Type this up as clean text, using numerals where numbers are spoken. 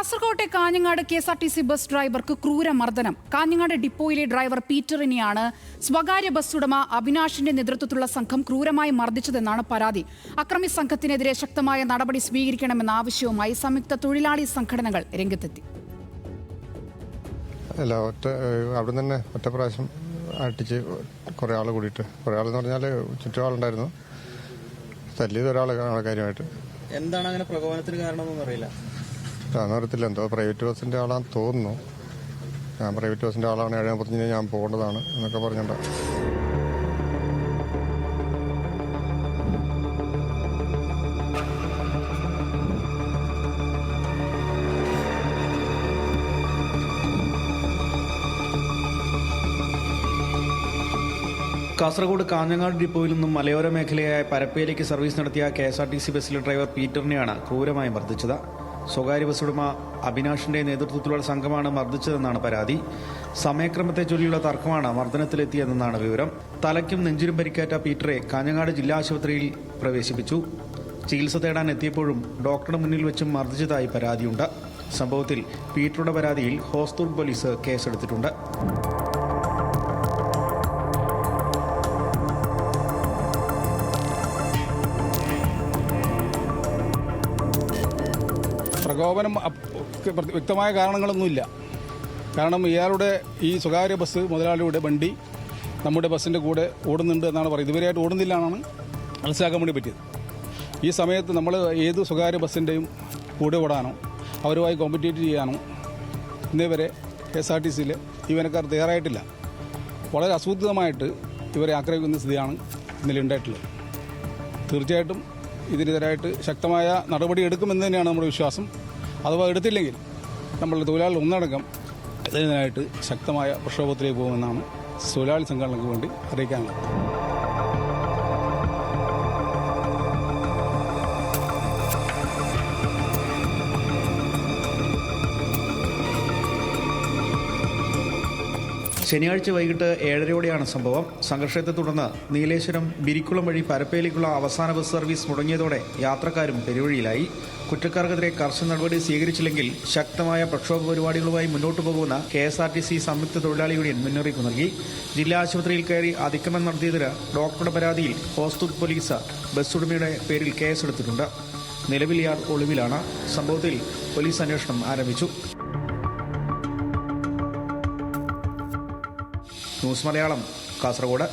കാസർകോട്ടെ Kanhangad KSRTC bus ഡ്രൈവർക്ക് ക്രൂരമർദ്ദനം. Kanhangad ഡിപ്പോയിലെ driver പീറ്ററിനെയാണ് സ്വകാര്യ ബസ് ഉടമ അവിനാഷിന്റെ നേതൃത്വത്തിലുള്ള സംഘം ക്രൂരമായി മർദ്ദിച്ചതെന്നാണ് പരാതി. അക്രമി സംഘത്തിനെതിരെ ശക്തമായ നടപടി സ്വീകരിക്കണമെന്ന ആവശ്യവുമായി സംയുക്ത തൊഴിലാളി സംഘടനകൾ രംഗത്തെത്തി. അവിടെ തന്നെ ഒറ്റ പ്രാവശ്യം അടിച്ച് കുറേ ആൾ കൂടിയിട്ട്, കുറേ ആളെന്ന് പറഞ്ഞാൽ ചുറ്റുപാടുണ്ടായിരുന്നു. തല്ലിയത് ഒരാളാണ് കാര്യമായിട്ട്. എന്താണ് അങ്ങനെ പ്രകോപനത്തിന് കാരണമെന്നൊന്നും അറിയില്ല. അറിയത്തില്ല, എന്തോ പ്രൈവറ്റ് ബസ്സിന്റെ ആളാന്ന് തോന്നുന്നു. ഞാൻ പ്രൈവറ്റ് ബസ്സിന്റെ ആളാണ്, 7:45 ഞാൻ പോകേണ്ടതാണ് എന്നൊക്കെ പറഞ്ഞിട്ടുണ്ട്. കാസർഗോഡ് കാഞ്ഞങ്ങാട് ഡിപ്പോയിൽ നിന്നും മലയോര മേഖലയായ പരപ്പയിലേക്ക് സർവീസ് നടത്തിയ KSRTC ബസ്സിലെ ഡ്രൈവർ പീറ്ററിനെയാണ് ക്രൂരമായി മർദ്ദിച്ചത്. സ്വകാര്യ ബസ് ഉടമ അവിനാഷിന്റെ നേതൃത്വത്തിലുള്ള സംഘമാണ് മർദ്ദിച്ചതെന്നാണ് പരാതി. സമയക്രമത്തെ ചൊല്ലിയുള്ള തർക്കമാണ് മർദ്ദനത്തിലെത്തിയതെന്നാണ് വിവരം. തലയ്ക്കും നെഞ്ചിനും പരിക്കേറ്റ പീറ്ററെ കാഞ്ഞങ്ങാട് ജില്ലാ ആശുപത്രിയിൽ പ്രവേശിപ്പിച്ചു. ചികിത്സ തേടാൻ എത്തിയപ്പോഴും ഡോക്ടറുടെ മുന്നിൽ വെച്ചും മർദ്ദിച്ചതായി പരാതിയുണ്ട്. സംഭവത്തിൽ പീറ്ററുടെ പരാതിയിൽ ഹോസ്ദുർഗ് പോലീസ് കേസെടുത്തിട്ടുണ്ട്. പ്രകോപനം വ്യക്തമായ കാരണങ്ങളൊന്നുമില്ല. കാരണം ഇയാളുടെ ഈ സ്വകാര്യ ബസ് മുതലാളിയുടെ വണ്ടി നമ്മുടെ ബസ്സിൻ്റെ കൂടെ ഓടുന്നുണ്ട് എന്നാണ് പറയുന്നത്. ഇതുവരെയായിട്ട് ഓടുന്നില്ല എന്നാണ് മനസ്സിലാക്കാൻ വേണ്ടി പറ്റിയത്. ഈ സമയത്ത് നമ്മൾ ഏത് സ്വകാര്യ ബസ്സിൻ്റെയും കൂടെ ഓടാനോ അവരുമായി കോമ്പറ്റീറ്റ് ചെയ്യാനോ ഇന്നേവരെ KSRTCയിലെ ജീവനക്കാർ തയ്യാറായിട്ടില്ല. വളരെ അസൂത്രിതമായിട്ട് ഇവരെ ആക്രമിക്കുന്ന സ്ഥിതിയാണ് ഇന്നലെ ഉണ്ടായിട്ടുള്ളത്. തീർച്ചയായിട്ടും ഇതിനെതിരായിട്ട് ശക്തമായ നടപടി എടുക്കുമെന്ന് തന്നെയാണ് നമ്മുടെ വിശ്വാസം. അഥവാ എടുത്തില്ലെങ്കിൽ നമ്മളുടെ തൊഴിലാളികൾ ഒന്നടങ്കം ഇതിനായിട്ട് ശക്തമായ പ്രക്ഷോഭത്തിലേക്ക് പോകുമെന്നാണ് തൊഴിലാളി സംഘടനകൾക്ക് വേണ്ടി അറിയിക്കാനുള്ളത്. ശനിയാഴ്ച വൈകിട്ട് 7:30യോടെയാണ് സംഭവം. സംഘർഷത്തെ തുടർന്ന് നീലേശ്വരം ബിരിക്കുളം വഴി പരപ്പയിലേക്കുള്ള അവസാന ബസ് സർവീസ് മുടങ്ങിയതോടെ യാത്രക്കാരും പെരുവഴിയിലായി. കുറ്റക്കാർക്കെതിരെ കർശന നടപടി സ്വീകരിച്ചില്ലെങ്കിൽ ശക്തമായ പ്രക്ഷോഭ പരിപാടികളുമായി മുന്നോട്ടു പോകുന്ന KSRTC സംയുക്ത തൊഴിലാളി യൂണിയൻ മുന്നറിയിപ്പ് നൽകി. ജില്ലാ ആശുപത്രിയിൽ കയറി അതിക്രമം നടത്തിയതിന് ഡോക്ടറുടെ പരാതിയിൽ ഹോസ്ദുർഗ് പോലീസ് ബസ് ഉടമയുടെ പേരിൽ കേസെടുത്തിട്ടുണ്ട്. നിലവിൽ ഇയാൾ ഒളിവിലാണ്. സംഭവത്തിൽ പോലീസ് അന്വേഷണം ആരംഭിച്ചു. ന്യൂസ് മലയാളം, കാസർഗോഡ്.